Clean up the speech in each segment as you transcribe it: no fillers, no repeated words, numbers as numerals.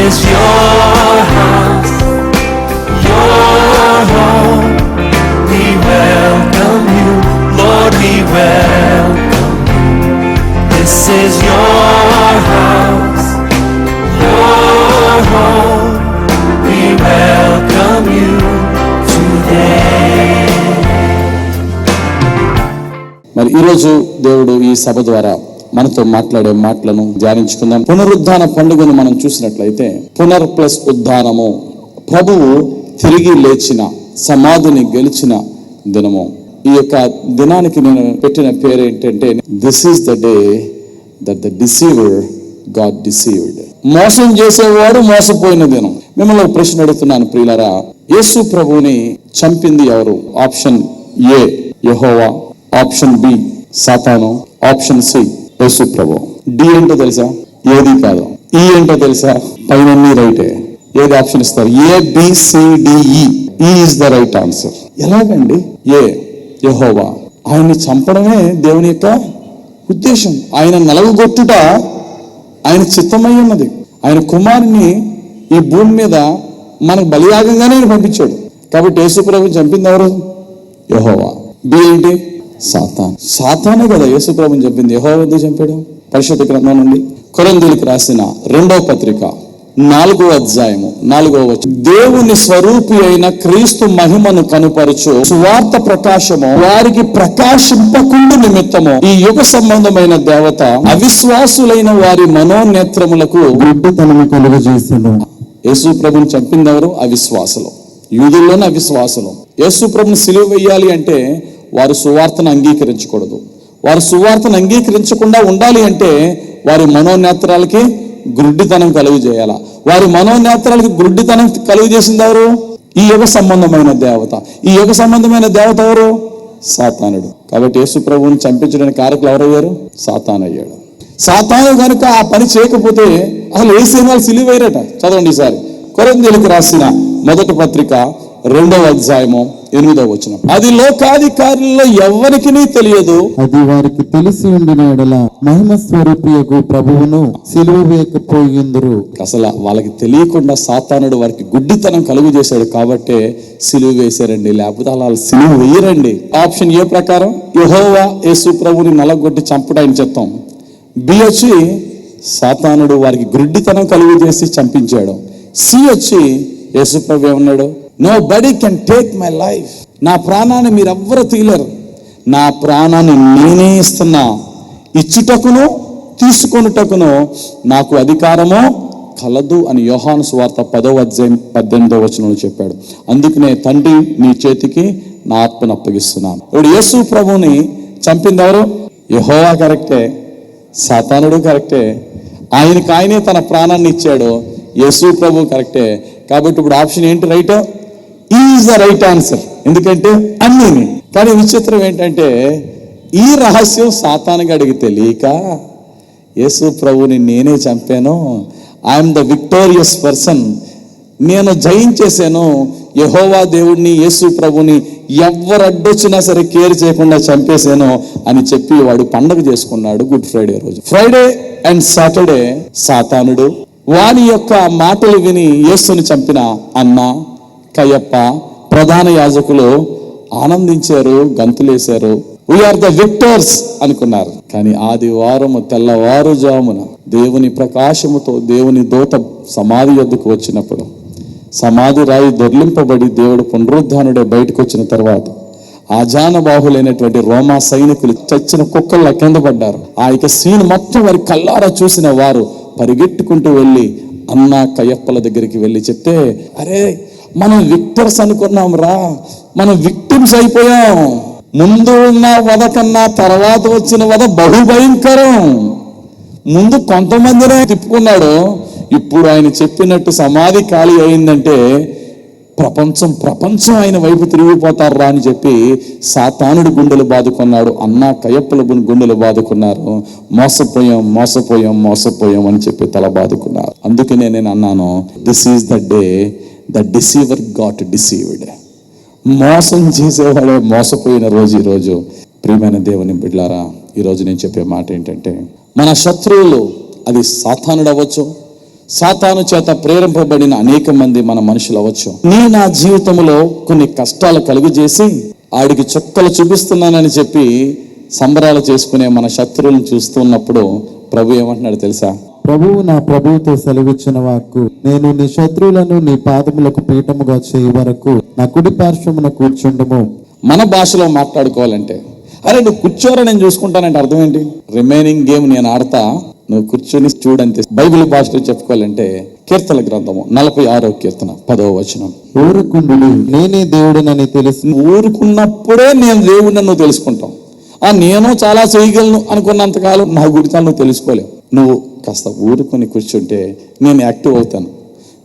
is your house, your home. We welcome you, Lord, we welcome you. This is your house, your home. We welcome you today. మరి ఈరోజు దేవుడు ఈ సభ ద్వారా మనతో మాట్లాడే మాటలను ధ్యానించుకుందాం. పునరుద్ధాన పండుగను మనం చూసినట్లయితే పునర్ ప్లస్ ఉద్ధానము, ప్రభువు తిరిగి లేచిన, సమాధిని గెలిచిన దినము. ఈ యొక్క దినానికి నేను పెట్టిన పేరు ఏంటంటే, this is the day that the deceiver got deceived. మోసం చేసేవాడు మోసపోయిన దినం. మిమ్మల్ని ఒక ప్రశ్న అడుగుతున్నాను ప్రియులారా, యేసు ప్రభువుని చంపింది ఎవరు? ఆప్షన్ ఏ యెహోవా, ఆప్షన్ బి సాతాను, ఆప్షన్ సి యేసు ప్రభు. డి ఏంటో తెలుసా? ఏది కాదు. ఈ ఏంటో తెలుసా? పైన రైటే. ఏది ఆప్షన్ ఇస్తారు? ABCDE. ఈ ఈజ్ ద రైట్ ఆన్సర్. ఎలాగండి? ఏ యెహోవా. ఆయన్ని చంపడమే దేవుని యొక్క ఉద్దేశం. ఆయన నలగొట్టుట ఆయన చిత్తమై ఉన్నది. ఆయన కుమారుని ఈ భూమి మీద మనకు బలియాగంగానే ఆయన పంపించాడు. కాబట్టి యేసు ప్రభుని చంపింది ఎవరు? యెహోవా. బి ఏంటి? సాతాను. సాతానే కదా యేసు ప్రభుని చంపింది. యెహోవా ఎందుకు చంపాడు? పరిశుద్ధ గ్రంథం నుండి కొరింథీయులకు రాసిన 2వ పత్రిక 4వ అధ్యాయము 4వ వచనం. దేవుని స్వరూపి అయిన క్రీస్తు మహిమను కనుపరచు సువార్త ప్రకాశము వారికి ప్రకాశింపకుండు నిమిత్తము ఈ యుగ సంబంధమైన దేవత అవిశ్వాసులైన వారి మనోనేత్రములకు గుడ్డితనము కలుగజేసెను. యేసు ప్రభుని చంపింది ఎవరు? అవిశ్వాసులు. యూదుల్లోనే అవిశ్వాసులు. యేసు ప్రభుని సిలువ వేయాలి అంటే వారు సువార్తను అంగీకరించకూడదు. వారు సువార్తను అంగీకరించకుండా ఉండాలి అంటే వారి మనోనేత్రాలకి గుడ్డితనం కలుగు చేయాల. వారి మనోనేత్రాలకి గుడ్డితనం కలుగు చేసింది ఎవరు? ఈ యుగ సంబంధమైన దేవత. ఈ యుగ సంబంధమైన దేవత ఎవరు? సాతానుడు. కాబట్టి యేసు ప్రభువుని చంపించడానికి కారకులు ఎవరయ్యారు? సాతాను అయ్యాడు. సాతాను కనుక ఆ పని చేయకపోతే అసలు ఏ సినిమాలు సిలివేయరట. చదవండి ఈసారి కొరింథీయులకు రాసిన 1వ పత్రిక 2వ అధ్యాయము 8వ వచనం. అది లోకాధికారుల్లో ఎవరికి తెలియదు, అది వారికి తెలిసి ఉండిన ఎడల మహిమ స్వరూపియగు ప్రభువును సిలువ వేయకపోయిందురు. అసలు వాళ్ళకి తెలియకుండా సాతానుడు వారికి గుడ్డితనం కలుగు చేశాడు కాబట్టి సిలువ వేశారండి. లేకపోతే అలా సిలువ వేయరండి. ఆప్షన్ ఏ ప్రకారం యెహోవా యేసు ప్రభుని నలగొట్టి చంపడం ఆయన చిత్తం. బి వచ్చి సాతానుడు వారికి గుడ్డితనం కలుగు చేసి చంపించాడు. సి వచ్చి యేసు ప్రభు ఏమన్నాడు? Nobody can take my life. నా ప్రాణాన్ని మీరెవ్వరు తీయలేరు. నా ప్రాణాన్ని నేనే ఇస్తున్నా. ఇచ్చుటకును తీసుకొనుటకును నాకు అధికారము కలదు అని యోహాను సువార్త 10వ అధ్యాయం 18వ వచనంలో చెప్పాడు. అందుకనే తండ్రి నీ చేతికి నా ఆత్మను అప్పగిస్తున్నాను. ఇప్పుడు యేసు ప్రభుని చంపింది ఎవరు? యెహోవా కరెక్టే, సాతానుడు కరెక్టే, ఆయనకి ఆయనే తన ప్రాణాన్ని ఇచ్చాడు. యేసు ప్రభు కరెక్టే. కాబట్టి ఇప్పుడు ఆప్షన్ ఏంటి? Right is the right answer. ఎందుకంటే అన్నీ. కానీ విచిత్రం ఏంటంటే ఈ రహస్యం సాతానుగా అడిగి తెలియక యేసు ప్రభుని నేనే చంపాను, ఐఎమ్ ద విక్టోరియస్ పర్సన్, నేను జయించేశాను, యెహోవా దేవుడిని యేసు ప్రభుని ఎవరు అడ్డొచ్చినా సరే కేర్ చేయకుండా చంపేశాను అని చెప్పి వాడు పండగ చేసుకున్నాడు గుడ్ ఫ్రైడే రోజు. ఫ్రైడే అండ్ సాటర్డే సాతానుడు వాని యొక్క మాటలు విని యేసుని చంపిన అన్న, కయప్ప, ప్రధాన యాజకులు ఆనందించారు, గంతులేశారు. వీఆర్ ద విక్టర్స్ అనుకున్నారు. కానీ ఆదివారము తెల్లవారుజామున దేవుని ప్రకాశముతో దేవుని దూత సమాధి యొద్దకు వచ్చినప్పుడు సమాధి రాయి దొర్లింపబడి దేవుడు పునరుద్ధానుడే బయటకు వచ్చిన తర్వాత ఆజానబాహులైనటువంటి రోమా సైనికులు చచ్చిన కుక్కల్లా కింద పడ్డారు. ఆ యొక్క సీన్ మొత్తం వారి కల్లారా చూసిన వారు పరిగెట్టుకుంటూ వెళ్ళి అన్న, కయప్పల దగ్గరికి వెళ్ళి చెప్తే, అరే మనం విక్టర్స్ అనుకున్నాం రా, మనం విక్టిమ్స్ అయిపోయాం. ముందు ఉన్న వధ కన్నా తర్వాత వచ్చిన వధ బహుభయంకరం. ముందు కొంతమందినే తిప్పుకున్నాడు, ఇప్పుడు ఆయన చెప్పినట్టు సమాధి ఖాళీ అయిందంటే ప్రపంచం ఆయన వైపు తిరిగిపోతారా అని చెప్పి సాతానుడు గుండెలు బాదుకున్నాడు. అన్న, కయప్పల గుండెలు బాదుకున్నారు. మోసపోయాం అని చెప్పి తల బాదుకున్నారు. అందుకనే నేను అన్నాను, this is the day the deceiver got deceived. మోసం చేసేవాడే మోసపోయిన రోజు ఈరోజు. ప్రియమైన దేవుని బిడ్డలారా, ఈరోజు నేను చెప్పే మాట ఏంటంటే, మన శత్రువులు అది సాతానుడు అవ్వచ్చు, సాతాను చేత ప్రేరేపింపబడిన అనేక మంది మన మనుషులు అవ్వచ్చు. నా జీవితంలో కొన్ని కష్టాలు కలుగు చేసి ఆడికి చుక్కలు చూపిస్తున్నానని చెప్పి సంబరాలు చేసుకునే మన శత్రువులను చూస్తున్నప్పుడు ప్రభు ఏమంటున్నాడు తెలుసా? ప్రభువు నా ప్రభువుతో సెలవిచ్చిన వాక్కు, నేను నీ శత్రువులను నీ పాదములకు పీఠముగా చేయి వరకు నా కుడి పార్శ్వమున కూర్చుండము. మన భాషలో మాట్లాడుకోవాలంటే, అరే నువ్వు కూర్చోరా నేను చూసుకుంటానంటే అర్థం ఏంటి? రిమైనింగ్ గేమ్ నేను ఆడతా, నువ్వు కూర్చొని చూడంతే. బైబిల్ భాషలో చెప్పుకోవాలంటే కీర్తన గ్రంథము 46వ కీర్తన 10వ వచనం, ఊరుకుండు నేనే దేవుడినని తెలిసి. ఊరుకున్నప్పుడే నేను దేవుడిని నువ్వు తెలుసుకుంటావు. నేను చాలా చేయగలను అనుకున్నంతకాలం నా గుడితాలు నువ్వు తెలుసుకోలేవు. నువ్వు కాస్త ఊరుకొని కూర్చుంటే నేను యాక్టివ్ అవుతాను.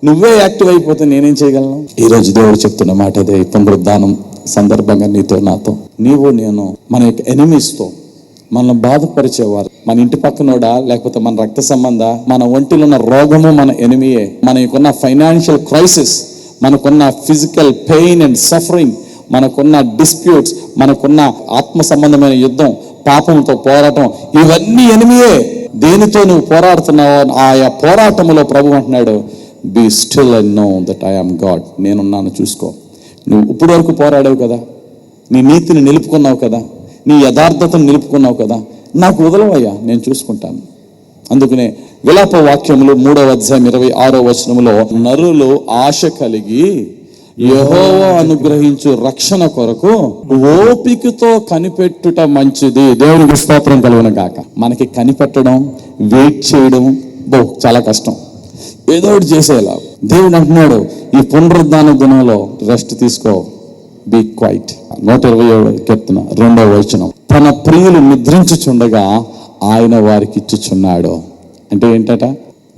నువ్వే యాక్టివ్ అయిపోతే నేనేం చేయగలను? ఈరోజు దేవుడు చెప్తున్న మాట అదే. పునరుద్ధానం సందర్భంగా నీతో నాతో, నీవు నేను మన యొక్క ఎనిమీస్తో, మనల్ని బాధపరిచేవారు, మన ఇంటి పక్కనోడా లేకపోతే మన రక్త సంబంధ, మన ఒంటిలో ఉన్న రోగము మన ఎనిమియే, మనకున్న ఫైనాన్షియల్ క్రైసిస్, మనకున్న ఫిజికల్ పెయిన్ అండ్ సఫరింగ్, మనకున్న డిస్ప్యూట్స్, మనకున్న ఆత్మ సంబంధమైన యుద్ధం, పాపంతో పోరాటం, ఇవన్నీ ఎనిమియే. దేనితో నువ్వు పోరాడుతున్నావో ఆయా పోరాటంలో ప్రభు అంటున్నాడు, be still and know that I am God. నేనున్నాను, చూసుకో. నువ్వు ఇప్పటి వరకు పోరాడావు కదా, నీ నీతిని నిలుపుకున్నావు కదా, నీ యథార్థతను నిలుపుకున్నావు కదా, నాకు వదలవయ్యా, నేను చూసుకుంటాను. అందుకనే విలాప వాక్యములు 3వ అధ్యాయం 26వ వచనములో, నరులు ఆశ కలిగి యెహోవా అనుగ్రహించు రక్షణ కొరకు ఓపికతో కనిపెట్టుట మంచిది. దేవునికి స్తోత్రం కలుగును గాక. మనకి కనిపెట్టడం, వెయిట్ చేయడం చాలా కష్టం. ఏదో ఒకటి చేసేలా దేవుడు అంటున్నాడు, ఈ పునరుద్ధాన దినంలో రెస్ట్ తీసుకో, బీ క్వైట్. 127వ కీర్తన 2వ వచనం, తన ప్రియులు నిద్రించుచుండగా ఆయన వారికి ఇచ్చుచున్నాడు. అంటే ఏంటట?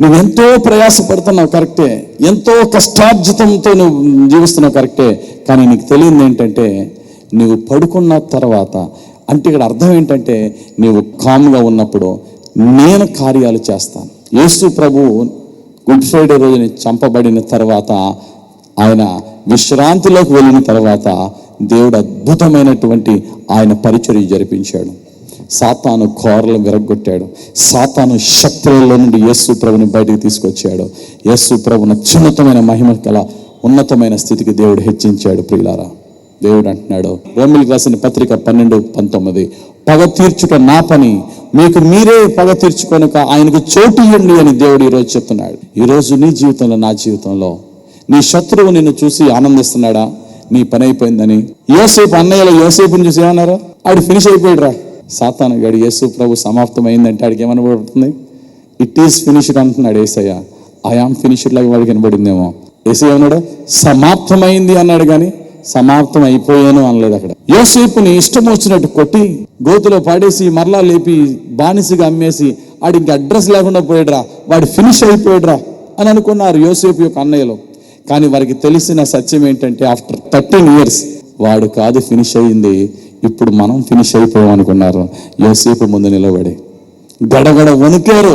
నువ్వెంతో ప్రయాసపడుతున్నావు కరెక్టే, ఎంతో కష్టార్జితంతో నువ్వు జీవిస్తున్నావు కరెక్టే, కానీ నీకు తెలియదు ఏంటంటే నువ్వు పడుకున్న తర్వాత, అంటే ఇక్కడ అర్థం ఏంటంటే నీవు కామ్గా ఉన్నప్పుడు నేను కార్యాలు చేస్తాను. యేసు ప్రభు గుడ్ ఫ్రైడే రోజుని చంపబడిన తర్వాత, ఆయన విశ్రాంతిలోకి వెళ్ళిన తర్వాత దేవుడు అద్భుతమైనటువంటి ఆయన పరిచర్య జరిపించాడు. సాతాను కోరలు విరగొట్టాడు. సాతాను శక్తులలో నుండి యేసు ప్రభుని బయటికి తీసుకొచ్చాడు. యేసు ప్రభుని అత్యున్నతమైన మహిమ కల ఉన్నతమైన స్థితికి దేవుడు హెచ్చించాడు. ప్రియులారా, దేవుడు అంటున్నాడు, రోమిలికి రాసిన పత్రిక 12:19, పగ తీర్చుట నా పని, మీకు మీరే పగ తీర్చుకొనుక ఆయనకు చోటు ఇవ్వండి అని దేవుడు ఈరోజు చెప్తున్నాడు. ఈరోజు నీ జీవితంలో, నా జీవితంలో నీ శత్రువు నిన్ను చూసి ఆనందిస్తున్నాడా? నీ పని అయిపోయిందని. యోసేపు అన్నయ్యలో యోసేపుని చూసి ఏమన్నారా? ఆడు ఫినిష్ అయిపోయాడు రా. సాతాను గాడు యేసు ప్రభు సమాప్తం అయిందంటే ఆడికి ఏమనబడుతుంది? ఇట్ ఈస్ ఫినిష్డ్ అంటున్నాడు యేసయ్య. ఐ ఆమ్ ఫినిష్డ్ లాగా వాడికి కనబడిందేమో. యేసయ్య అన్నాడు సమాప్తమైంది అన్నాడు, కానీ సమాప్తం అయిపోయాను అనలేదు. అక్కడ యోసేపుని ఇష్టం వచ్చినట్టు కొట్టి గోతులో పాడేసి మరలా లేపి బానిసగా అమ్మేసి ఆడి ఇంక అడ్రస్ లేకుండా పోయాడురా, వాడు ఫినిష్ అయిపోయాడురా అని అనుకున్నారు యోసేపు యొక్క అన్నయ్యలో. కానీ వారికి తెలిసిన సత్యం ఏంటంటే ఆఫ్టర్ 13 years వాడు కాదు ఫినిష్ అయ్యింది, ఇప్పుడు మనం ఫినిష్ అయిపోయాం అనుకున్నారు. యోసేపు ముందు నిలబడి గడగడ వణికారు,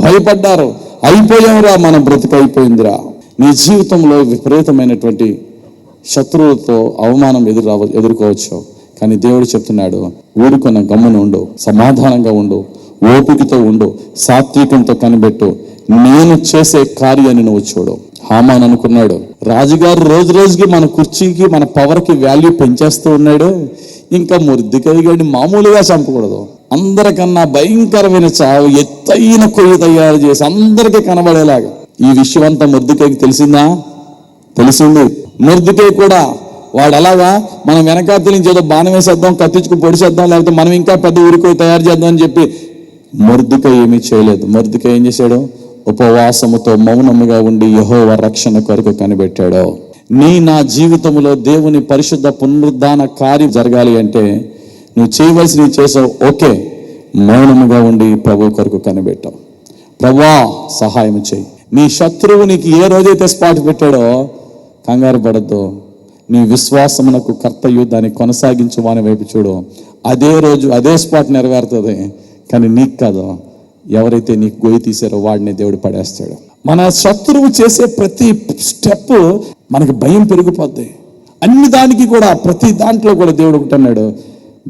భయపడ్డారు. అయిపోయావురా, మన బ్రతుకు అయిపోయిందిరా. నీ జీవితంలో విపరీతమైనటువంటి శత్రువులతో అవమానం ఎదుర్కోవచ్చు, కానీ దేవుడు చెప్తున్నాడు, ఊరుకున్న గమ్మున ఉండు, సమాధానంగా ఉండు, ఓపికతో ఉండు, సాత్వికంతో కనిపెట్టు, నేను చేసే కార్యాన్ని నువ్వు చూడు. హామాన్ అనుకున్నాడు, రాజుగారు రోజు రోజుకి మన కుర్చీకి, మన పవర్కి వాల్యూ పెంచేస్తూ ఉన్నాడు, ఇంకా మొర్దెకై గారిని మామూలుగా చంపకూడదు, అందరికన్నా భయంకరమైన చావు, ఎత్తైన కొయ్య తయారు చేసి అందరికీ కనబడేలాగా. ఈ విషయం అంతా మొర్దెకైకి తెలిసిందా? తెలిసింది. మొర్దెకై కూడా వాడు అలాగా మనం వెనకాతల నుంచి ఏదో బాణం వేసేద్దాం, కత్తించుకు పొడిచేద్దాం, లేకపోతే మనం ఇంకా పెద్ద ఊరికోయి తయారు చేద్దాం అని చెప్పి మొర్దెకై ఏమీ చేయలేదు. మొర్దెకై ఏం చేశాడు? ఉపవాసముతో మౌనముగా ఉండి యెహోవా రక్షణ కొరకు కనిపెట్టాడు. నా జీవితంలో దేవుని పరిశుద్ధ పునరుద్ధాన కార్యం జరగాలి అంటే నువ్వు చేయవలసినవి చేసావు, ఓకే. మౌనముగా ఉండి ప్రభు కొరకు కనిపెట్టావు. ప్రభువా సహాయం చేయి. నీ శత్రువు నీకు ఏ రోజైతే స్పాట్ పెట్టాడో కంగారు పడద్దు. నీ విశ్వాసమునకు కర్తయు దాన్ని కొనసాగించు వాని వైపు చూడు. అదే రోజు అదే స్పాట్ నెరవేరుతుంది, కానీ నీకు కాదు. ఎవరైతే నీకు గొయ్యి తీసారో వాడిని దేవుడు పడేస్తాడు. మన శత్రువు చేసే ప్రతి స్టెప్ మనకి భయం పెరిగిపోద్ది. అన్ని దానికి కూడా, ప్రతి దాంట్లో కూడా దేవుడు ఒకటి అన్నాడు,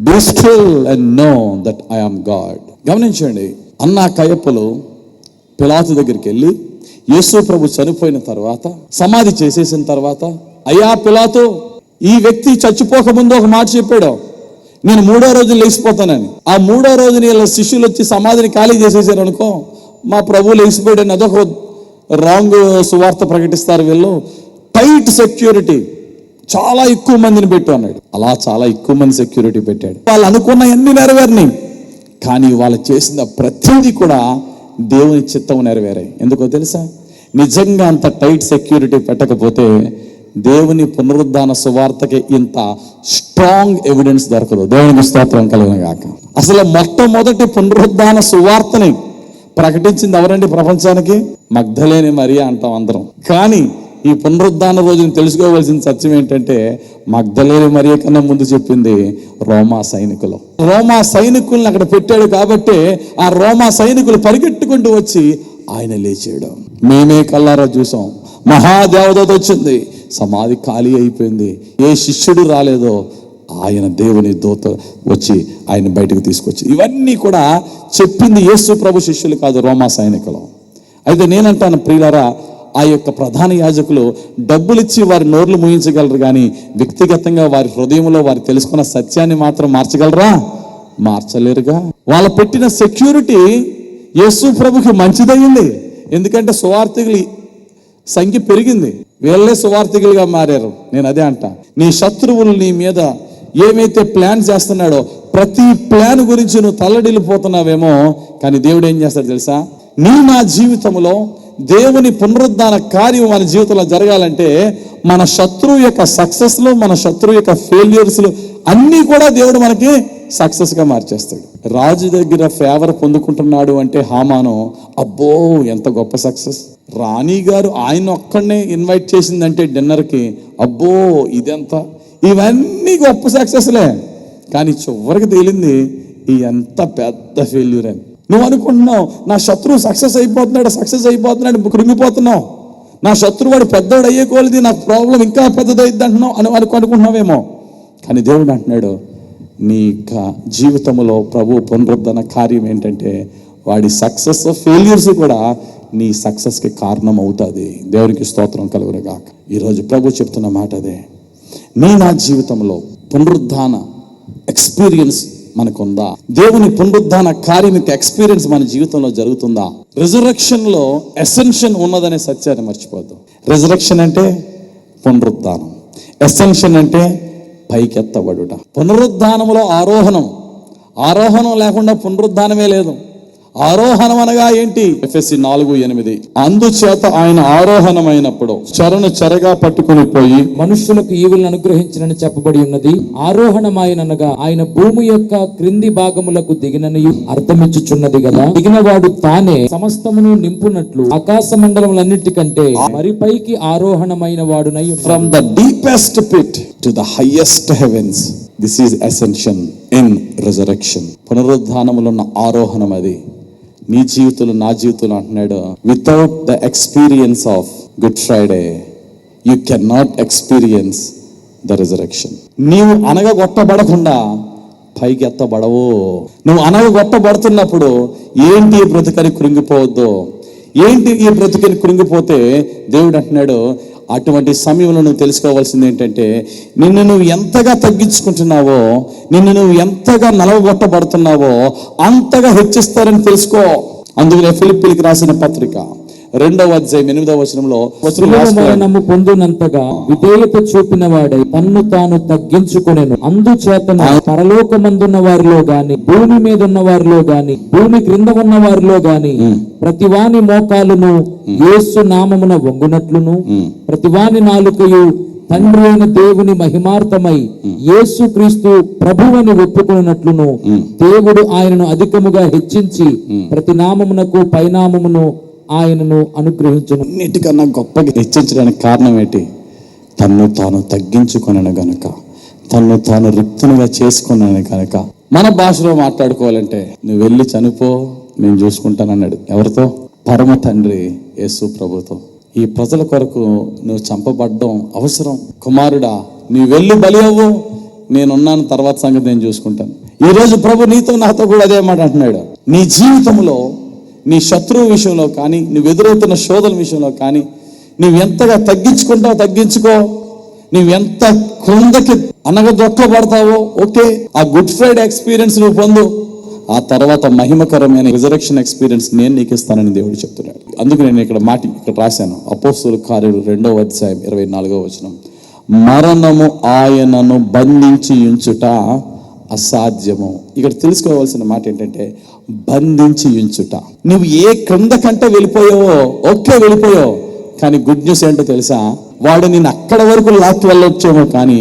be still and know that I am God. గమనించండి, అన్నా కయప్పలు పిలాతు దగ్గరికి వెళ్ళి యేసు ప్రభు చనిపోయిన తర్వాత, సమాధి చేసేసిన తర్వాత, అయ్యా పిలాతు, ఈ వ్యక్తి చచ్చిపోకముందు ఒక మాట చెప్పాడు, నేను 3వ రోజు లేచిపోతానని. ఆ 3వ రోజుని ఇలా శిష్యులు వచ్చి సమాధిని ఖాళీ చేసేసారు అనుకో, మా ప్రభు లేచిపోయాడని అదొక రాంగ్ సువార్త ప్రకటిస్తారు వీళ్ళు. టైట్ సెక్యూరిటీ, చాలా ఎక్కువ మందిని పెట్టు అన్నాడు. అలా చాలా ఎక్కువ మంది సెక్యూరిటీ పెట్టాడు. వాళ్ళు అనుకున్న అన్ని నెరవేరినాయి, కానీ వాళ్ళు చేసిన ప్రతిదీ కూడా దేవుని చిత్తం నెరవేరాయి. ఎందుకో తెలుసా? నిజంగా అంత టైట్ సెక్యూరిటీ పెట్టకపోతే దేవుని పునరుద్ధాన సువార్తకి ఇంత స్ట్రాంగ్ ఎవిడెన్స్ దొరకదు. దేవునికి స్తోత్రం కలుగును గాక. అసలు మొట్టమొదటి పునరుద్ధాన సువార్తని ప్రకటించింది ఎవరండి ప్రపంచానికి? మగ్ధలేని మరియా అంటాం అందరం. కానీ ఈ పునరుద్ధాన రోజుని తెలుసుకోవాల్సిన సత్యం ఏంటంటే, మగ్ధలేని మరియా కన్నా ముందు చెప్పింది రోమా సైనికులు. రోమా సైనికుల్ని అక్కడ పెట్టాడు కాబట్టి ఆ రోమా సైనికులు పరిగెట్టుకుంటూ వచ్చి ఆయన లేచాడు. మేమే కల్లారా చూసాం. మహాదేవదూత వచ్చింది, సమాధి ఖాళీ అయిపోయింది. ఏ శిష్యుడు రాలేదో ఆయన దేవుని దూత వచ్చి ఆయన బయటకు తీసుకొచ్చి, ఇవన్నీ కూడా చెప్పింది యేసు ప్రభు శిష్యులు కాదు, రోమా సైనికులు. అయితే నేనంటాను ప్రియులారా, ఆ యొక్క ప్రధాన యాజకులు డబ్బులు ఇచ్చి వారి నోర్లు మూయించగలరు, కానీ వ్యక్తిగతంగా వారి హృదయంలో వారు తెలుసుకున్న సత్యాన్ని మాత్రం మార్చగలరా? మార్చలేరుగా. వాళ్ళ పెట్టిన సెక్యూరిటీ యేసు ప్రభుకి మంచిదయ్యింది. ఎందుకంటే సువార్థికులు సంఖ్య పెరిగింది, వీళ్ళే సువార్థికులుగా మారారు. నేను అదే అంటా, నీ శత్రువులు నీ మీద ఏమైతే ప్లాన్ చేస్తున్నాడో ప్రతి ప్లాన్ గురించి నువ్వు తల్లడిల్లిపోతున్నావేమో, కానీ దేవుడు ఏం చేస్తాడు తెలుసా? నా జీవితంలో దేవుని పునరుద్ధాన కార్యం మన జీవితంలో జరగాలంటే మన శత్రువు యొక్క సక్సెస్లు, మన శత్రువు యొక్క ఫెయిల్యూర్స్లు అన్నీ కూడా దేవుడు మనకి సక్సెస్గా మార్చేస్తాడు. రాజు దగ్గర ఫేవర్ పొందుకుంటున్నాడు అంటే హామాను, అబ్బో ఎంత గొప్ప సక్సెస్. రాణి గారు ఆయన ఒక్కడనే ఇన్వైట్ చేసిందంటే డిన్నర్కి, అబ్బో ఇదెంత. ఇవన్నీ గొప్ప సక్సెస్లే, కానీ చివరికి తేలింది ఈ ఎంత పెద్ద ఫెయిల్యూర్ అని. నువ్వు అనుకుంటున్నావు నా శత్రువు సక్సెస్ అయిపోతున్నాడు కృంగిపోతున్నావు. నా శత్రువు వాడు పెద్దవాడు అయ్యే కొలది నాకు ప్రాబ్లం ఇంకా పెద్దదైద్ది అంటున్నావు అని అనుకుంటున్నావేమో. కానీ దేవుడు అంటున్నాడు, నీ జీవితంలో ప్రభు పునరుద్ధరణ కార్యం ఏంటంటే వాడి సక్సెస్ ఫెయిల్యూర్స్ కూడా నీ సక్సెస్కి కారణం అవుతుంది. దేవునికి స్తోత్రం కలుగును గాక. ఈరోజు ప్రభు చెప్తున్న మాట అదే. నా జీవితంలో పునరుద్ధాన ఎక్స్పీరియన్స్ మనకుందా? దేవుని పునరుద్ధాన కార్యం యొక్క ఎక్స్పీరియన్స్ మన జీవితంలో జరుగుతుందా? రిజరెక్షన్ లో ఎసెన్షన్ ఉన్నదనే సత్యాన్ని మర్చిపోద్దాం. రిజరెక్షన్ అంటే పునరుద్ధానం, ఎసెన్షన్ అంటే పైకెత్తబడుట. పునరుద్ధానంలో ఆరోహణం లేకుండా పునరుద్ధానమే లేదు. ఆరోహణం అనగా ఏంటి? ఎఫెసీ 4:8 అందుచేత ఆయన ఆరోహణమైనప్పుడు చెరను చెరగా పట్టుకుని పోయి మనుషులకు ఈవులను అనుగ్రహించినని చెప్పబడి ఉన్నది. ఆరోహణమాయనగా ఆయన భూమి యొక్క క్రింది భాగములకు దిగిననియు అర్థమిచ్చుచున్నది కదా. దిగినవాడు తానే సమస్తమును నింపునట్లు ఆకాశ మండలములన్నిటికంటే మరి పైకి ఆరోహణమైన వాడునై from the deepest pit to the highest heavens. This is ascension in resurrection. పునరుద్ధానములో ఉన్న ఆరోహణం అది. నీ జీవితంలో నా జీవితంలో అంటున్నాడు, without the experience of Good Friday you can not experience the resurrection. నీవు అనగగొట్టబడకుండా పైకి ఎత్తబడవు. నువ్వు అనగగొట్టబడుతున్నప్పుడు ఏంటి ఈ బ్రతుకని కృంగిపోవద్దు. ఏంటి ఈ బ్రతుకని కృంగిపోతే దేవుడు అంటున్నాడు, అటువంటి సమయంలో నువ్వు తెలుసుకోవాల్సింది ఏంటంటే నిన్ను నువ్వు ఎంతగా తగ్గించుకుంటున్నావో, నిన్ను నువ్వు ఎంతగా నలవగొట్టబడుతున్నావో అంతగా హెచ్చిస్తారని తెలుసుకో. అందుకనే ఫిలిప్పీయులకు రాసిన పత్రిక 2వ అధ్యాయం 8వ వచనంలో మరణము పొందినంతగా విధేయత చూపిన వాడై తన్ను తాను తగ్గించుకొనెను. అందుచేతను పరలోకమందున్న వారిలో గాని భూమి మీద ఉన్న వారిలో గాని భూమి క్రింద ఉన్న వారిలో గాని ప్రతివాని మోకాలును యేసు నామమున వంగునట్లును ప్రతివాని నాలుకయు తండ్రి అయిన దేవుని మహిమార్థమై యేసు క్రీస్తు ప్రభువని ఒప్పుకొనున్నట్లును దేవుడు ఆయనను అధికముగా హెచ్చించి ప్రతి నామమునకు పైనామమును ఆయనను అనుగ్రహించును. అన్నిటికన్నా గొప్పగా హెచ్చించడానికి కారణం ఏంటి? తన్ను తాను తగ్గించుకొనను గనుక, తన్ను తాను రిక్తునిగా చేసుకున్నాను కనుక. మన భాషలో మాట్లాడుకోవాలంటే నువ్వు వెళ్ళి చనిపో నేను చూసుకుంటానన్నాడు. ఎవరితో? పరమ తండ్రి యేసు ప్రభుతో. ఈ ప్రజల కొరకు నువ్వు చంపబడ్డం అవసరం. కుమారుడా నీ వెళ్ళి బలి అవ్వు, నేనున్నాను, తర్వాత సంగతి నేను చూసుకుంటాను. ఈరోజు ప్రభు నీతో నాతో కూడా అదే మాట అంటున్నాడు. నీ జీవితంలో నీ శత్రువు విషయంలో కానీ, నువ్వు ఎదురవుతున్న శోధన విషయంలో కానీ, నువ్వు ఎంతగా తగ్గించుకుంటావో తగ్గించుకో, నువ్వు ఎంత క్రిందకి అనగదొక్కబడతావో ఓకే, ఆ గుడ్ ఫ్రైడే ఎక్స్పీరియన్స్ నువ్వు పొందు. ఆ తర్వాత మహిమకరమైన రిజరెక్షన్ ఎక్స్పీరియన్స్ నేను నీకు ఇస్తానని దేవుడు చెప్తున్నాడు. అందుకు నేను ఇక్కడ రాశాను, అపోస్తలుల కార్యాలు 2వ అధ్యాయం 24వ వచనం, మరణము ఆయనను బంధించి ఉంచుట అసాధ్యము. ఇక్కడ తెలుసుకోవాల్సిన మాట ఏంటంటే బంధించి ఉంచుట. నువ్వు ఏ క్రింద కంటే వెళ్ళిపోయావో ఓకే వెళ్ళిపోయావు, కానీ గుడ్ న్యూస్ ఏంటో తెలుసా, వాడు నిన్ను అక్కడ వరకు లాక్కి వెళ్ళొచ్చేమో, కానీ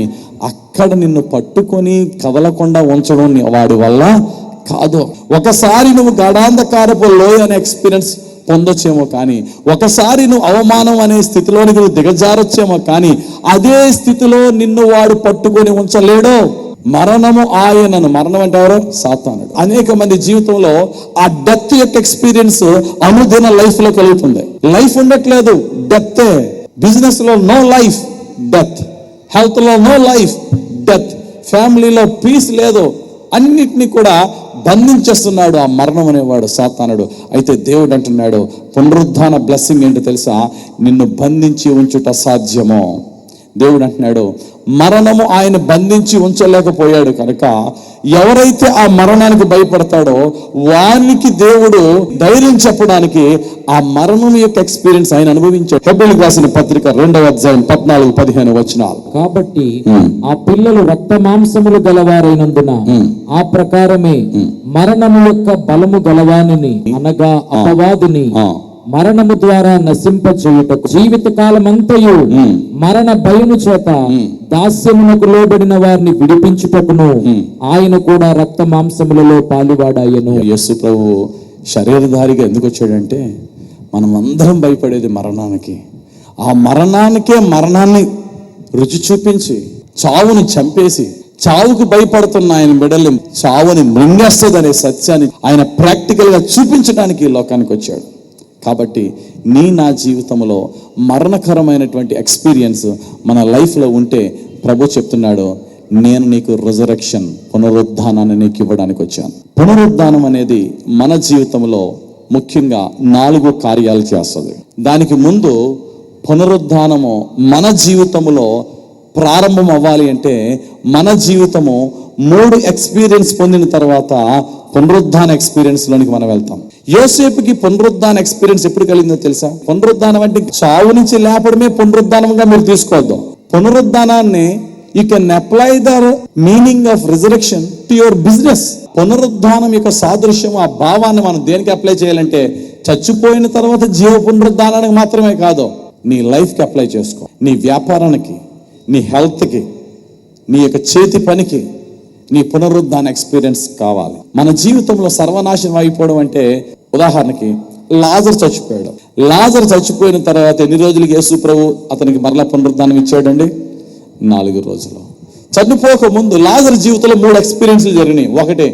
అక్కడ నిన్ను పట్టుకొని కదలకుండా ఉంచడం వాడి వల్ల కాదు. ఒకసారి నువ్వు గడాంధకారపు లోయ అనే ఎక్స్పీరియన్స్ పొందొచ్చేమో, కానీ ఒకసారి నువ్వు అవమానం అనే స్థితిలోనికి నువ్వు దిగజారొచ్చేమో, కానీ అదే స్థితిలో నిన్ను వాడు పట్టుకొని ఉంచలేడు. మరణము ఆయనను, మరణం అంటే ఎవరు? సాతానుడు. అనేక మంది జీవితంలో ఆ డెత్ యొక్క ఎక్స్పీరియన్స్ అనుదిన లైఫ్ లో కలుగుతుంది. లైఫ్ ఉండట్లేదు, డెత్. బిజినెస్ లో నో లైఫ్, డెత్. హెల్త్ లో నో లైఫ్, డెత్. ఫ్యామిలీలో పీస్ లేదు, అన్నిటినీ కూడా బంధించేస్తున్నాడు ఆ మరణం అనేవాడు, సాతానుడు. అయితే దేవుడు అంటున్నాడు, పునరుద్ధాన బ్లెస్సింగ్ ఏంటో తెలుసా, నిన్ను బంధించి ఉంచుట సాధ్యమో. దేవుడు అంటున్నాడు, మరణము ఆయన బంధించి ఉంచలేకపోయాడు కనుక ఎవరైతే ఆ మరణానికి భయపడతాడో వానికి దేవుడు ధైర్యం చెప్పడానికి ఆ మరణం యొక్క ఎక్స్పీరియన్స్ ఆయన అనుభవించాడు. హెబ్రీయులకు రాసిన పత్రిక 2వ అధ్యాయం 14-15 వచనాలు. కాబట్టి ఆ పిల్లలు రక్త మాంసములు గలవారైనందున ఆ ప్రకారమే మరణము యొక్క బలము గలవానిని, అనగా అపవాదిని మరణము ద్వారా నశింపచేయుటకు జీవిత కాలమంతయు మరణ భయము చేత దాస్యమునకు లోబడిన వారిని విడిపించుటకును ఆయన కూడా రక్త మాంసములలో పాలువాడాయను. యేసు ప్రభు శరీరధారిగా ఎందుకు వచ్చాడంటే మనం అందరం భయపడేది మరణానికి. ఆ మరణానికే మరణాన్ని రుచి చూపించి చావుని చంపేసి చావుకు భయపడుతున్న ఆయన బిడ్డల్ని చావుని మృంగేస్తుంది అనే సత్యాన్ని ఆయన ప్రాక్టికల్ గా చూపించడానికి ఈ లోకానికి వచ్చాడు. కాబట్టి నా జీవితంలో మరణకరమైనటువంటి ఎక్స్పీరియన్స్ మన లైఫ్లో ఉంటే ప్రభు చెప్తున్నాడు, నేను నీకు రిజరెక్షన్, పునరుద్ధానాన్ని నీకు ఇవ్వడానికి వచ్చాను. పునరుద్ధానం అనేది మన జీవితంలో ముఖ్యంగా 4 కార్యాలు చేస్తుంది. దానికి ముందు పునరుద్ధానము మన జీవితంలో ప్రారంభం అవ్వాలి అంటే మన జీవితము 3 ఎక్స్పీరియన్స్ పొందిన తర్వాత పునరుద్ధాన ఎక్స్పీరియన్స్ లోనికి మనం వెళ్తాం. యోసేపుకి పునరుద్ధాన ఎక్స్పీరియన్స్ ఎప్పుడు కలిగిందో తెలుసా? పునరుద్ధానం అంటే చావు నుంచి లేపడమే పునరుద్ధానంగా మీరు తీసుకోవద్దు. పునరుద్ధానాన్ని you can apply the meaning of resurrection to your business. పునరుద్ధానం యొక్క సాదృశ్యం, ఆ భావాన్ని మనం దేనికి అప్లై చేయాలంటే చచ్చిపోయిన తర్వాత జీవ పునరుద్ధానానికి మాత్రమే కాదు, నీ లైఫ్కి అప్లై చేసుకో. నీ వ్యాపారానికి, నీ హెల్త్కి, నీ యొక్క చేతి పనికి నీ పునరుద్ధాన ఎక్స్పీరియన్స్ కావాలి. మన జీవితంలో సర్వనాశనం అయిపోవడం అంటే, ఉదాహరణకి లాజరు చచ్చిపోయాడు. లాజరు చచ్చిపోయిన తర్వాత ఎన్ని రోజులకి యేసు ప్రభు అతనికి మరలా పునరుద్ధానం ఇచ్చాడండి? 4 రోజులు. చనిపోక ముందు లాజరు జీవితంలో 3 ఎక్స్పీరియన్స్లు జరిగినాయి. ఒకటి,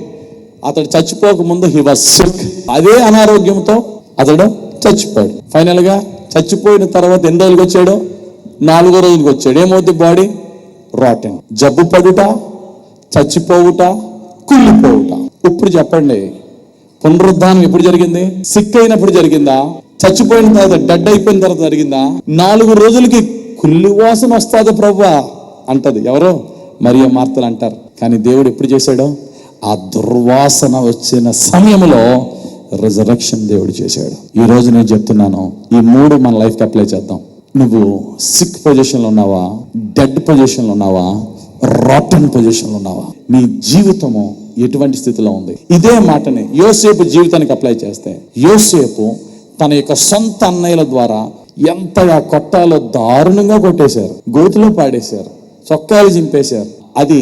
అతడు చచ్చిపోక ముందు హీ వాజ్ సిక్, అదే అనారోగ్యంతో అతడు చచ్చిపోయాడు. ఫైనల్ గా చచ్చిపోయిన తర్వాత ఎన్ని రోజులకి వచ్చాడు? 4వ రోజులకి వచ్చాడు. ఏమవుతుంది? బాడీ రాటెన్, జబ్బు పడుట, చచ్చిపోవుట, కుళ్ళిపోవుట. ఇప్పుడు చెప్పండి, పునరుద్ధానం ఎప్పుడు జరిగింది? సిక్ అయినప్పుడు జరిగిందా? చచ్చిపోయిన తర్వాత, డెడ్ అయిపోయిన తర్వాత జరిగిందా? 4 రోజులకి కుళ్ళి వాసన వస్తుంది ప్రభువా అంటది ఎవరో? మరియ మార్తలు అంటారు. కానీ దేవుడు ఎప్పుడు చేశాడో? ఆ దుర్వాసన వచ్చిన సమయంలో రిజరెక్షన్ దేవుడు చేశాడు. ఈ రోజు నేను చెప్తున్నాను, ఈ 3 మన లైఫ్కి అప్లై చేద్దాం. నువ్వు సిక్ పొజిషన్లో ఉన్నావా? డెడ్ పొజిషన్లో ఉన్నావా? రాటన్ పొజిషన్లో ఉన్నావా? నీ జీవితము ఎటువంటి స్థితిలో ఉంది? ఇదే మాటని యోసేపు జీవితానికి అప్లై చేస్తే, యోసేపు తన యొక్క సొంత అన్నయ్యల ద్వారా ఎంతగా కొట్టాలో దారుణంగా కొట్టేశారు, గోతిలో పాడేశారు, చొక్కాలు చింపేశారు. అది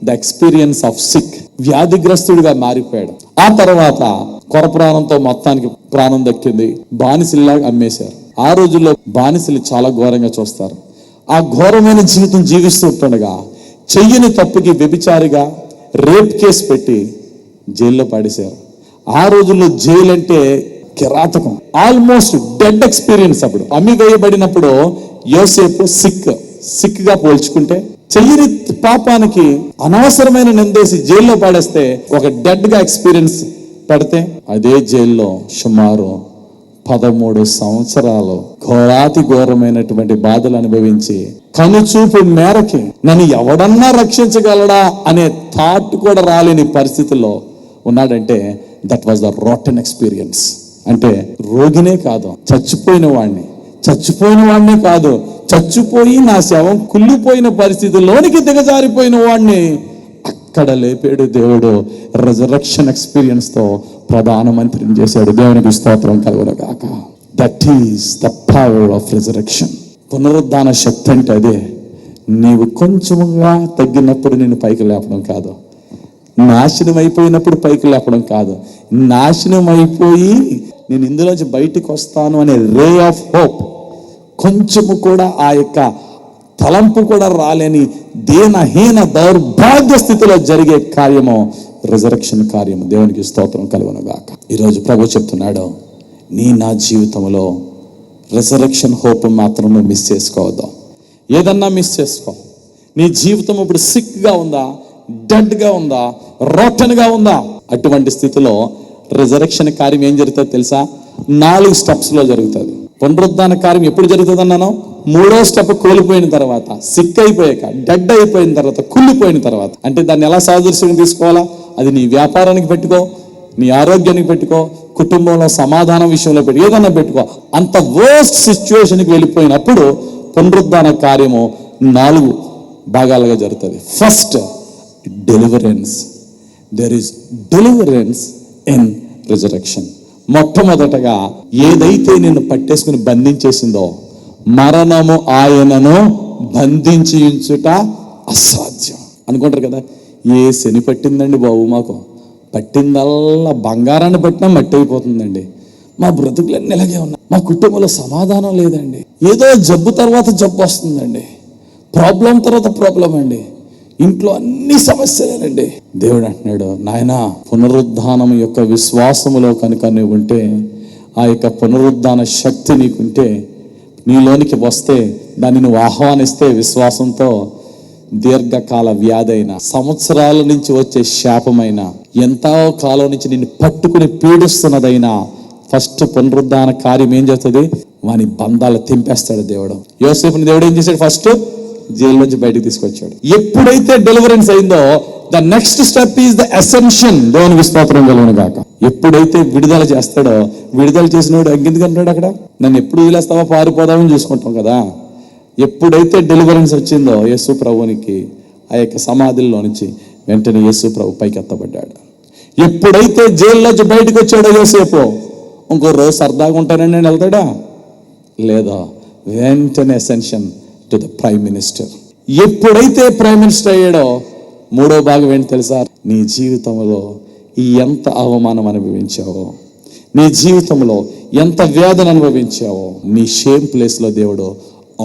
ద ఎక్స్పీరియన్స్ ఆఫ్ సిక్. వ్యాధిగ్రస్తుడిగా మారిపోయాడు. ఆ తర్వాత కొరప్రాణంతో మొత్తానికి ప్రాణం దక్కింది. బానిసల్లాగా అమ్మేశారు. ఆ రోజుల్లో బానిసలు చాలా ఘోరంగా చూస్తారు. ఆ ఘోరమైన జీవితం జీవిస్తూ ఉంటుండగా చెయ్యని తప్పుకి వ్యభిచారిగా రేప్ కేసు పెట్టి జైల్లో పడేశారు. ఆ రోజుల్లో జైలు అంటే కిరాతకం, ఆల్మోస్ట్ డెడ్ ఎక్స్పీరియన్స్. అప్పుడు అమ్మి వేయబడినప్పుడు యోసేపు సిక్ గా పోల్చుకుంటే, చెయ్యని పాపానికి అనవసరమైన నిందేసి జైల్లో పడేస్తే ఒక డెడ్ గా ఎక్స్పీరియన్స్ పెడితే అదే జైల్లో సుమారు 13 సంవత్సరాలు ఘోరాతి ఘోరమైనటువంటి బాధలు అనుభవించి కనుచూపు మేరకి నన్ను ఎవడన్నా రక్షించగలడా అనే థాట్ కూడా రాలేని పరిస్థితుల్లో ఉన్నాడంటే that was the rotten experience. అంటే రోగినే కాదు, చచ్చిపోయిన వాడినే కాదు, చచ్చిపోయి నా శవం కుళ్ళిపోయిన పరిస్థితుల్లోనికి దిగజారిపోయిన వాడిని అక్కడ లేపాడు దేవుడు. రిజరక్షన్ ఎక్స్పీరియన్స్ తో ప్రధానమంత్రిని చేశాడు. దేవునికి స్తోత్రం కలుగునుగాక. That is the power of resurrection. పునరుద్ధాన శక్తి అంటే అదే. నీవు కొంచెముగా తగ్గినప్పుడు నేను పైకి లేపడం కాదు, నాశనం అయిపోయినప్పుడు పైకి లేపడం కాదు, నాశనం అయిపోయి నేను ఇందులోంచి బయటికి వస్తాను అనే రే ఆఫ్ హోప్, కొంచెము కూడా ఆ యొక్క తలంపు కూడా రాలేని దీనహీన దౌర్భాగ్య స్థితిలో జరిగే కార్యము రిజరక్షన్ కార్యము. దేవునికి స్తోత్రం కలుగునుగాక. ఈరోజు ప్రభు చెప్తున్నాడు, నా జీవితంలో రిజరక్షన్ హోప్ మాత్రం నువ్వు మిస్ చేసుకోవద్దు. ఏదన్నా మిస్ చేసుకో. నీ జీవితం ఇప్పుడు సిక్గా ఉందా, డెడ్గా ఉందా, రోటన్గా ఉందా, అటువంటి స్థితిలో రిజరక్షన్ కార్యం ఏం జరుగుతుంది తెలుసా? 4 స్టెప్స్లో జరుగుతుంది. పునరుద్ధాన కార్యం ఎప్పుడు జరుగుతుంది అన్నాను? 3వ స్టెప్ కోల్పోయిన తర్వాత, సిక్ అయిపోయాక, డెడ్ అయిపోయిన తర్వాత, కుళ్ళిపోయిన తర్వాత. అంటే దాన్ని ఎలా సాదృశ్యంగా తీసుకోవాలా? అది నీ వ్యాపారానికి పెట్టుకో, నీ ఆరోగ్యానికి పెట్టుకో, కుటుంబంలో సమాధానం విషయంలో ఏదన్నా పెట్టుకో. అంత వర్స్ట్ సిచ్యువేషన్కి వెళ్ళిపోయినప్పుడు పునరుద్ధాన కార్యము 4 భాగాలుగా జరుగుతుంది. First, deliverance. There is deliverance in resurrection. మొట్టమొదటగా ఏదైతే నిన్ను పట్టేసుకుని బంధించేసిందో, మరణము ఆయనను బంధించి ఉంచుట అసాధ్యం అనుకుంటారు కదా. ఏ శని పట్టిందండి బాబు, మాకు పట్టిందల్లా బంగారాన్ని పట్టినా మట్టి అయిపోతుందండి. మా బ్రతుకులన్నీ ఇలాగే ఉన్నాయి. మా కుటుంబంలో సమాధానం లేదండి. ఏదో జబ్బు తర్వాత జబ్బు వస్తుందండి, ప్రాబ్లం తర్వాత ప్రాబ్లం అండి, ఇంట్లో అన్ని సమస్యలేనండి. దేవుడు అంటున్నాడు, నాయనా, పునరుద్ధానం యొక్క విశ్వాసములో కనుక నువ్వు ఉంటే, ఆ యొక్క పునరుద్ధాన శక్తి నీకుంటే, నీలోనికి వస్తే, దాన్ని నువ్వు ఆహ్వానిస్తే విశ్వాసంతో, దీర్ఘకాల వ్యాధైన, సంవత్సరాల నుంచి వచ్చే శాపమైన, ఎంతో కాలం నుంచి నిన్ను పట్టుకుని పీడిస్తున్నదైనా ఫస్ట్ పునరుద్ధాన కార్యం ఏం చేస్తుంది? వాని బంధాలు తెంపేస్తాడు దేవుడు. యోసేపుని దేవుడు ఏం చేశాడు? ఫస్ట్ జైలు నుంచి బయటకు తీసుకొచ్చాడు. ఎప్పుడైతే డెలివరెన్స్ అయిందో, the next step is the ascension. దేవునికి స్తోత్రం కలుగును గాక. ఎప్పుడైతే విడుదల చేస్తాడో, విడుదల చేసినోడు ఎందుకంటాడు అక్కడ? నన్ను ఎప్పుడు వదిలేస్తావా, పారిపోదామని చూసుకుంటాం కదా. ఎప్పుడైతే డెలివరెన్స్ వచ్చిందో యేసు ప్రభునికి, ఆ యొక్క సమాధిలో నుంచి వెంటనే యేసు ప్రభు పైకి ఎత్తబడ్డాడు. ఎప్పుడైతే జైల్లోంచి బయటకు వచ్చాడో యోసేపు, ఇంకో రోజు సరదాగా ఉంటానని నేను వెళ్తాడా? లేదా, వెంటనే ascension to the prime minister. ఎప్పుడైతే ప్రైమ్ మినిస్టర్ అయ్యాడో, 3వ భాగం ఏంటి తెలుసా? నీ జీవితంలో ఎంత అవమానం అనుభవించావో, నీ జీవితంలో ఎంత వేదన అనుభవించావో, నీ షేమ్ ప్లేస్లో దేవుడు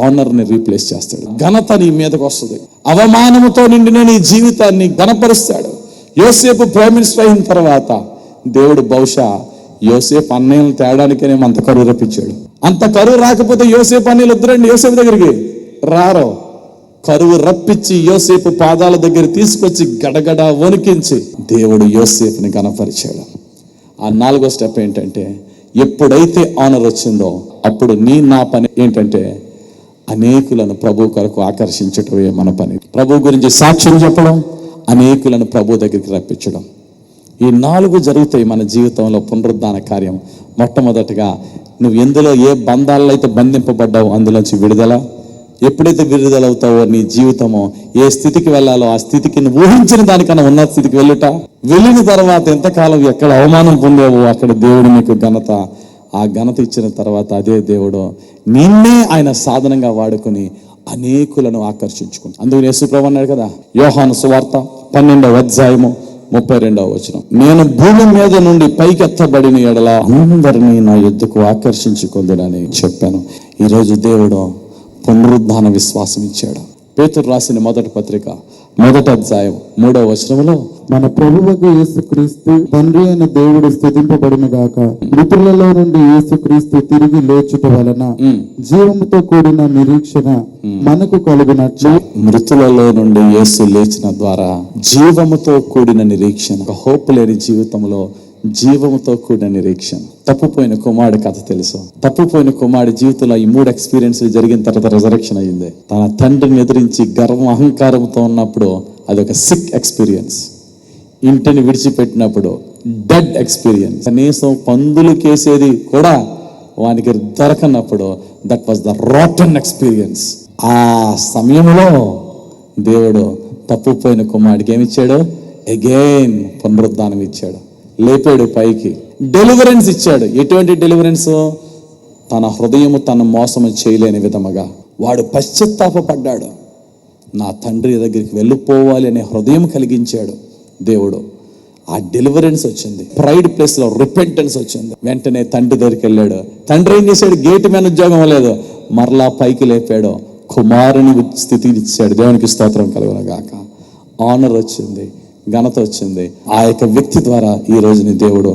ఆనర్ని రీప్లేస్ చేస్తాడు. ఘనత నీ మీదకి వస్తుంది. అవమానముతో నిండిన నీ జీవితాన్ని ఘనపరుస్తాడు. యోసేపు ప్రైమ్ మినిస్టర్ అయిన తర్వాత దేవుడు బహుశా యోసేపు అన్నయ్యను తేడానికనే అంత కరువు రప్పించాడు. అంత కరువు రాకపోతే యోసేపు అన్నయ్యలు వద్దురండి యోసేపు దగ్గరికి రారో. కరువు రప్పించి యోసేపు పాదాల దగ్గర తీసుకొచ్చి గడగడ వణికించి దేవుడు యోసేపుని ఘనపరిచాడు. ఆ 4వ స్టెప్ ఏంటంటే, ఎప్పుడైతే ఆనర్ వచ్చిందో అప్పుడు నా పని ఏంటంటే, అనేకులను ప్రభు కొరకు ఆకర్షించటమే మన పని. ప్రభు గురించి సాక్ష్యం చెప్పడం, అనేకులను ప్రభు దగ్గరికి రప్పించడం. ఈ 4 జరుగుతాయి మన జీవితంలో పునరుద్ధాన కార్యం. మొట్టమొదటిగా నువ్వు ఎందులో ఏ బంధాల్లో అయితే బంధింపబడ్డావో అందులోంచి విడుదల. ఎప్పుడైతే విడుదలవుతావో నీ జీవితము ఏ స్థితికి వెళ్ళాలో ఆ స్థితికి నువ్వు ఊహించిన దానికన్నా ఉన్న స్థితికి వెళ్ళిన తర్వాత ఎంతకాలం ఎక్కడ అవమానం పొందావో అక్కడ దేవుడు నీకు ఘనత, ఆ ఘనత ఇచ్చిన తర్వాత అదే దేవుడు నిన్నే ఆయన సాధనంగా వాడుకొని అనేకులను ఆకర్షించుకుంటాడు. అందుకు యేసు ప్రభువు అన్నాడు కదా, యోహాను సువార్త 12వ అధ్యాయము 32వ వచనం, నేను భూమి మీద నుండి పైకెత్తబడిన ఎడల అందరినీ నా యొద్దకు ఆకర్షించుకుందునని చెప్పాను. ఈరోజు దేవుడు పునరుద్ధాన విశ్వాసం ఇచ్చాడు. పేతురు రాసిన మొదటి పత్రిక 1వ అధ్యాయం 3వ వచనంలో, మన ప్రభువుకు యేసుక్రీస్తు తండ్రి అయిన దేవుడు స్తుతింపబడును గాక. మృతులలో నుండి యేసుక్రీస్తు తిరిగి లేచుట వలన జీవముతో కూడిన నిరీక్షణ మనకు కలుగునట్లు. మృతులలో నుండి యేసు లేచిన ద్వారా జీవముతో కూడిన నిరీక్షణ. హోప్ లేని జీవితంలో జీవంతో కూడిన నిరీక్షణ. తప్పిపోయిన కుమారుడి కథ తెలుసు. తప్పిపోయిన కుమారుడి జీవితంలో ఈ 3 ఎక్స్పీరియన్స్లు జరిగిన తర్వాత రిజరెక్షన్ అయ్యింది. తన తండ్రిని ఎదిరించి గర్వం అహంకారంతో ఉన్నప్పుడు అదొక సిక్ ఎక్స్పీరియన్స్. ఇంటిని విడిచిపెట్టినప్పుడు డెడ్ ఎక్స్పీరియన్స్. కనీసం పందులు కేసేది కూడా వానికి దొరకనప్పుడు that was the rotten experience. ఆ సమయంలో దేవుడు తప్పిపోయిన కుమారుడికి ఏమిచ్చాడు? అగైన్ పునరుద్ధానం ఇచ్చాడు, లేపాడు పైకి, డెలివరెన్స్ ఇచ్చాడు. ఎటువంటి డెలివరెన్స్? తన హృదయము తన మోసము చేయలేని విధముగా వాడు పశ్చాత్తాపడ్డాడు. నా తండ్రి దగ్గరికి వెళ్ళిపోవాలి అనే హృదయం కలిగించాడు దేవుడు. ఆ డెలివరెన్స్ వచ్చింది. ప్రైడ్ ప్లేస్ లో రిపెంటెన్స్ వచ్చింది. వెంటనే తండ్రి దగ్గరికి వెళ్ళాడు. తండ్రి ఏం చేశాడు? గేట్ మీద ఉద్యోగం లేదు, మరలా పైకి లేపాడు, కుమారుని స్థితిని ఇచ్చాడు. దేవునికి స్తోత్రం కలుగును గాక. ఆనర్ వచ్చింది, ఘనత వచ్చింది. ఆ యొక్క వ్యక్తి ద్వారా ఈ రోజుని దేవుడు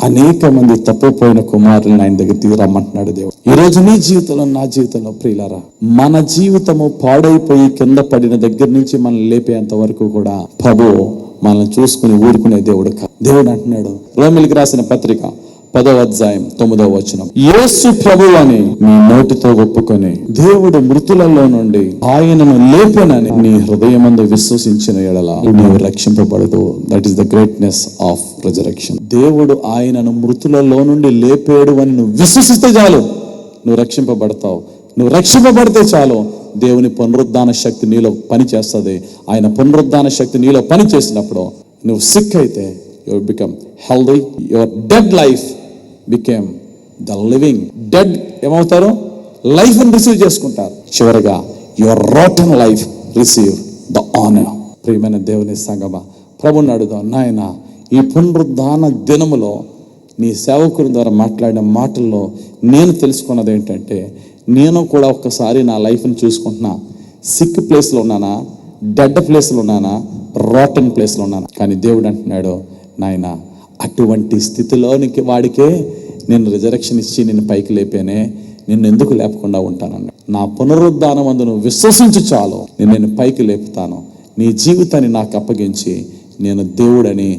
అనేక మంది తప్పిపోయిన కుమారులను ఆయన దగ్గర తీసుకురమ్మంటున్నాడు దేవుడు. ఈ రోజు నీ జీవితంలో, నా జీవితంలో ప్రియులారా, మన జీవితము పాడైపోయి కింద పడిన దగ్గర నుంచి మనం లేపేంత వరకు కూడా ప్రభు మనల్ని చూసుకుని ఊరుకునే దేవుడు కాదు. దేవుడు అంటున్నాడు, రోమిలికి రాసిన పత్రిక 10వ అధ్యాయం 9వ వచనం, యేసు ప్రభువు అని నీ నోటితో ఒప్పుకొని దేవుడు మృతులలో నుండి ఆయనను లేపెనని నీ హృదయమందు విశ్వసించిన ఎడల నీవు రక్షింపబడదు. That is the greatness of resurrection. దేవుడు ఆయనను మృతులలో నుండి లేపాడు అని నువ్వు విశ్వసిస్తే చాలు, నువ్వు రక్షింపబడతావు. నువ్వు రక్షింపబడితే చాలు, దేవుని పునరుద్ధాన శక్తి నీలో పని చేస్తుంది. ఆయన పునరుద్ధాన శక్తి నీలో పని చేసినప్పుడు నువ్వు సిక్ అయితే you will become healthy. Your dead life became the living. Dead ఏమవుతారు? లైఫ్ ని రిసీవ్ చేసుకుంటారు. చివరిగా your rotten life receive the honour. ప్రియమైన దేవుని సంగమా, ప్రభుని అడుగుదాం, నాయన ఈ పునరుద్ధాన దినములో నీ సేవకుని ద్వారా మాట్లాడిన మాటల్లో నేను తెలుసుకున్నది ఏంటంటే, నేను కూడా ఒక్కసారి నా లైఫ్ని చూసుకుంటున్నా. సిక్ ప్లేస్లో ఉన్నానా, డెడ్ ప్లేస్లో ఉన్నానా, రాటన్ ప్లేస్లో ఉన్నానా? కానీ దేవుడు అంటున్నాడు, నాయన అటువంటి స్థితిలోనికి వాడికే నేను రిజరెక్షన్ ఇచ్చి నిన్ను పైకి లేపానే, నిన్ను ఎందుకు లేపకుండా ఉంటానన్నా. నా పునరుద్ధానం అందు నువ్వు విశ్వసించు చాలు, నేను పైకి లేపుతాను. నీ జీవితాన్ని నాకు అప్పగించి నేను దేవుడని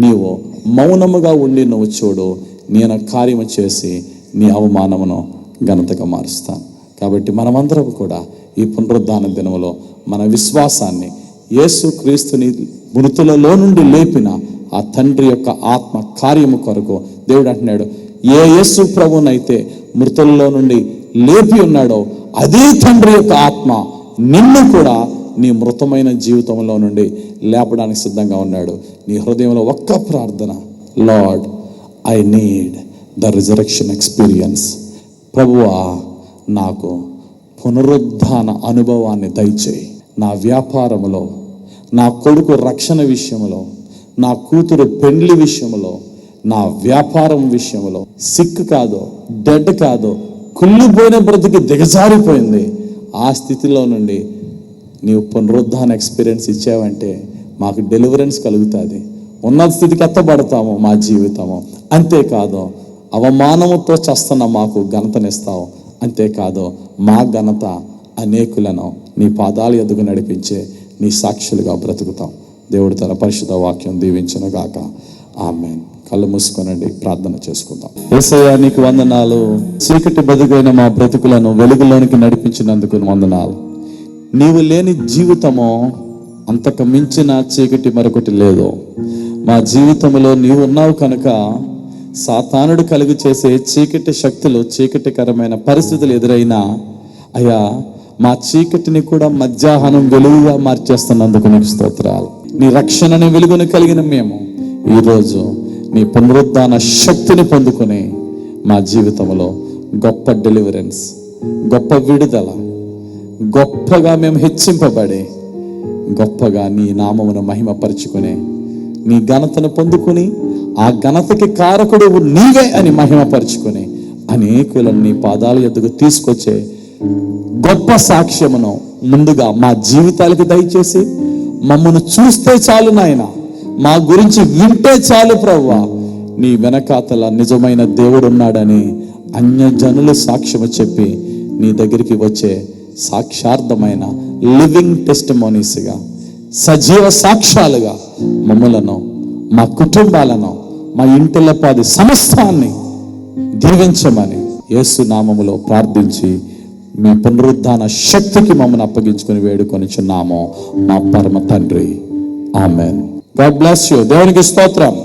నీవు మౌనముగా ఉండి నువ్వు చూడు, నేను కార్యము చేసి నీ అవమానమును ఘనతగా మారుస్తాను. కాబట్టి మనమందరం కూడా ఈ పునరుద్ధాన దినములో మన విశ్వాసాన్ని యేసు క్రీస్తుని మృతులలో నుండి లేపిన ఆ తండ్రి యొక్క ఆత్మ కార్యము కొరకు దేవుడు అంటున్నాడు, ఏ యేసు ప్రభునైతే మృతులలో నుండి లేపి ఉన్నాడో అదే తండ్రి యొక్క ఆత్మ నిన్ను కూడా నీ మృతమైన జీవితంలో నుండి లేపడానికి సిద్ధంగా ఉన్నాడు. నీ హృదయంలో ఒక్క ప్రార్థన, lord I need the resurrection experience. ప్రభువా, నాకు పునరుద్ధాన అనుభవాన్ని దయచేయి. నా వ్యాపారంలో, నా కొడుకు రక్షణ విషయంలో, నా కూతురు పెండ్లి విషయంలో, నా వ్యాపారం విషయంలో సిక్ కాదు, డెడ్ కాదు, కుళ్ళిపోయిన బ్రతికి దిగజారిపోయింది. ఆ స్థితిలో నుండి నీవు పునరుద్ధాన ఎక్స్పీరియన్స్ ఇచ్చావంటే మాకు డెలివరెన్స్ కలుగుతుంది. ఉన్నత స్థితికి ఎత్తబడతాము మా జీవితము. అంతేకాదు, అవమానముతో చస్తున్న మాకు ఘనతనిస్తావు. అంతేకాదు, మా ఘనత అనేకులను నీ పాదాల ఎదుగు నడిపించే నీ సాక్షులుగా బ్రతుకుతాం. దేవుడు తన పరిశుద్ధ వాక్యం దీవించును గాక. ఆమేన్. కళ్ళు మూసుకొనండి, ప్రార్థన చేసుకుందాం. యేసయ్యా, నీకు వందనాలు. చీకటి బతుకైన మా బ్రతుకులను వెలుగులోనికి నడిపించినందుకు వందనాలు. నీవు లేని జీవితము, అంతకు మించిన చీకటి మరొకటి లేదు. మా జీవితంలో నీవు ఉన్నావు కనుక సాతానుడు కలుగు చేసే చీకటి శక్తులు, చీకటికరమైన పరిస్థితులు ఎదురైనా అయ్యా, మా చీకటిని కూడా మధ్యాహ్నం వెలుగుగా మార్చేస్తున్నందుకు నీకు స్తోత్రాలు. నీ రక్షణని వెలుగును కలిగిన మేము ఈరోజు నీ పునరుద్ధాన శక్తిని పొందుకొని మా జీవితంలో గొప్ప డెలివరెన్స్, గొప్ప విడుదల, గొప్పగా మేము హెచ్చింపబడి గొప్పగా నీ నామమును మహిమపరుచుకుని నీ ఘనతను పొందుకుని ఆ ఘనతకి కారకుడు నీవే అని మహిమపరుచుకుని అనేకులను నీ పాదాల ఎద్దుకు తీసుకొచ్చే గొప్ప సాక్ష్యమును ముందుగా మా జీవితాలకు దయచేసి మమ్మను చూస్తే చాలు నాయన, మా గురించి వింటే చాలు ప్రభువా, నీ వెనకాతల నిజమైన దేవుడు ఉన్నాడని అన్యజనులు సాక్ష్యము చెప్పి నీ దగ్గరికి వచ్చే సాక్షార్థమైన లివింగ్ టెస్టిమోనీస్గా, సజీవ సాక్ష్యాలుగా మమ్మలను, మా కుటుంబాలను, మా ఇంటిల్లపాది సమస్తాన్ని దీవించమని యేసు నామములో ప్రార్థించి మీ పునరుద్ధాన శక్తికి మమ్మల్ని అప్పగించుకొని వేడుకొనిచున్నాము మా పరమ తండ్రి. ఆమేన్. God bless you. దేవునికి స్తోత్రం.